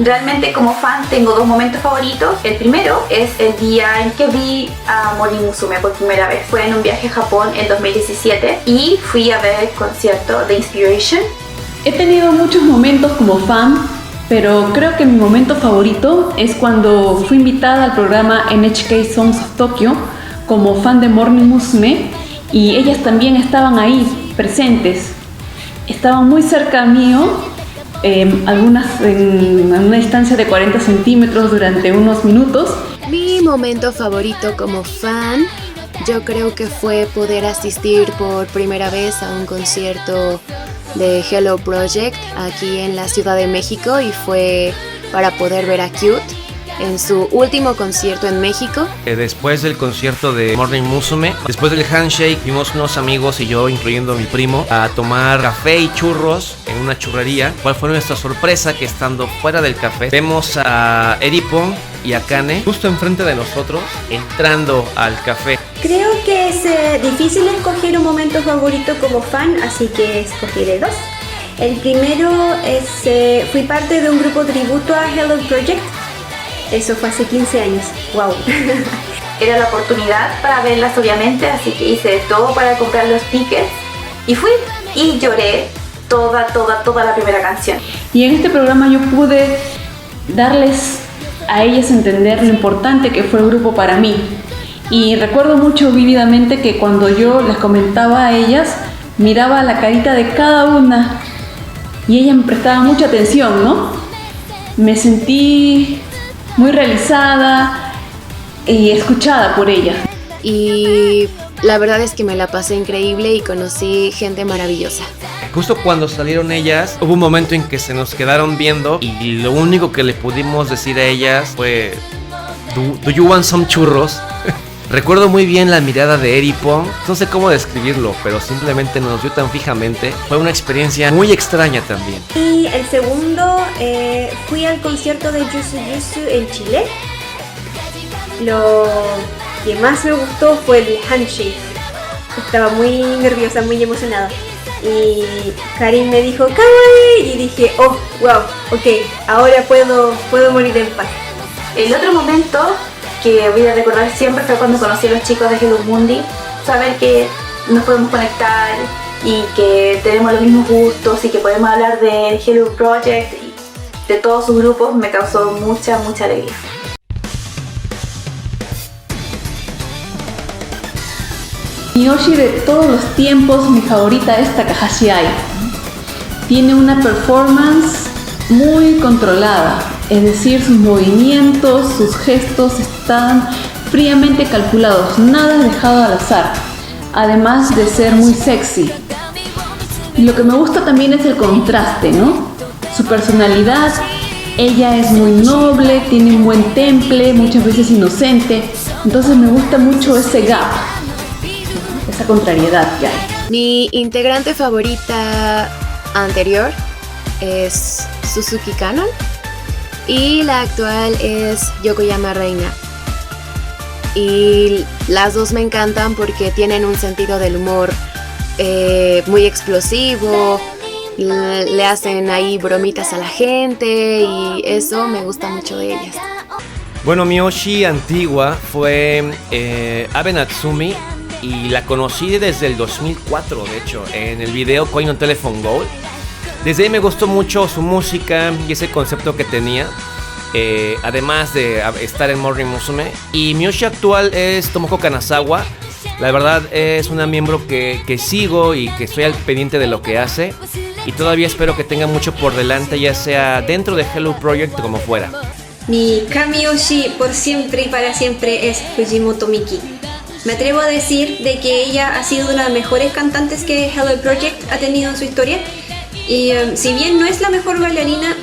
Realmente como fan tengo dos momentos favoritos. El primero es el día en que vi a Morning Musume por primera vez. Fue en un viaje a Japón en 2017 y fui a ver el concierto de Inspiration. He tenido muchos momentos como fan, pero creo que mi momento favorito es cuando fui invitada al programa NHK Songs of Tokyo como fan de Morning Musume y ellas también estaban ahí presentes. Estaban muy cerca mío, algunas en una distancia de 40 centímetros durante unos minutos. Mi momento favorito como fan, yo creo que fue poder asistir por primera vez a un concierto de Hello Project aquí en la Ciudad de México y fue para poder ver a Cute en su último concierto en México. Después del concierto de Morning Musume, después del handshake, fuimos unos amigos y yo, incluyendo a mi primo, a tomar café y churros en una churrería. ¿Cuál fue nuestra sorpresa? Que estando fuera del café, vemos a Eripon y a Kane justo enfrente de nosotros, entrando al café. Creo que es difícil escoger un momento favorito como fan, así que escogeré dos. El primero es, fui parte de un grupo tributo a Hello Project. Eso fue hace 15 años. ¡Wow! Era la oportunidad para verlas obviamente, así que hice de todo para comprar los tickets y fui y lloré toda la primera canción. Y en este programa yo pude darles a ellas a entender lo importante que fue el grupo para mí. Y recuerdo mucho vívidamente que cuando yo les comentaba a ellas, miraba la carita de cada una y ella me prestaba mucha atención, ¿no? Me sentí muy realizada y escuchada por ella. Y la verdad es que me la pasé increíble y conocí gente maravillosa. Justo cuando salieron ellas, hubo un momento en que se nos quedaron viendo y lo único que le pudimos decir a ellas fue ¿Do you want some churros? Recuerdo muy bien la mirada de Eripon, no sé cómo describirlo, pero simplemente nos vio tan fijamente. Fue una experiencia muy extraña también. Y el segundo, fui al concierto de Yusu Yusu en Chile. Lo que más me gustó fue el handshake. Estaba muy nerviosa, muy emocionada. Y Karin me dijo ¡Kawaii! Y dije, oh, wow, ok, ahora puedo morir en paz. El otro momento que voy a recordar siempre fue cuando conocí a los chicos de Hello Mundi. Saber que nos podemos conectar y que tenemos los mismos gustos y que podemos hablar de Hello Project y de todos sus grupos me causó mucha alegría. Miyoshi de todos los tiempos, mi favorita es Takahashi Ai. Tiene una performance muy controlada, es decir, sus movimientos, sus gestos están fríamente calculados, nada es dejado al azar, además de ser muy sexy. Y lo que me gusta también es el contraste, ¿no? Su personalidad, ella es muy noble, tiene un buen temple, muchas veces inocente, entonces me gusta mucho ese gap, esa contrariedad que hay. Mi integrante favorita anterior es Suzuki Kanon y la actual es Yokoyama Reina. Y las dos me encantan porque tienen un sentido del humor muy explosivo, le hacen ahí bromitas a la gente y eso me gusta mucho de ellas. Bueno, Miyoshi antigua fue Abe Natsumi y la conocí desde el 2004, de hecho, en el video Koi no Telephone Gold. Desde ahí me gustó mucho su música y ese concepto que tenía, además de estar en Morning Musume. Y Miyoshi actual es Tomoko Kanazawa. La verdad es una miembro que sigo y que estoy al pendiente de lo que hace. Y todavía espero que tenga mucho por delante, ya sea dentro de Hello Project como fuera. Mi Kamiyoshi por siempre y para siempre es Fujimoto Miki. Me atrevo a decir de que ella ha sido una de las mejores cantantes que Hello Project ha tenido en su historia. Y si bien no es la mejor bailarina,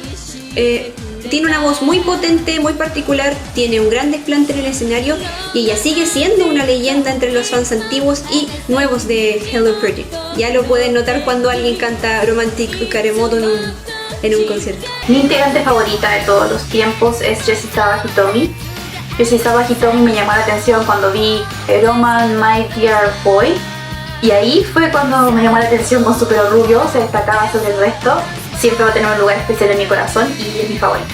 tiene una voz muy potente, muy particular, tiene un gran desplante en el escenario y ella sigue siendo una leyenda entre los fans antiguos y nuevos de Hello Project. Ya lo pueden notar cuando alguien canta Romantic Ukaremoto en un concierto. Mi integrante favorita de todos los tiempos es Jessie Sawa Hitomi. Jessie Sawa Hitomi me llamó la atención cuando vi Roman My Dear Boy. Y ahí fue cuando me llamó la atención con su pelo rubio, se destacaba sobre el resto. Siempre va a tener un lugar especial en mi corazón y es mi favorita.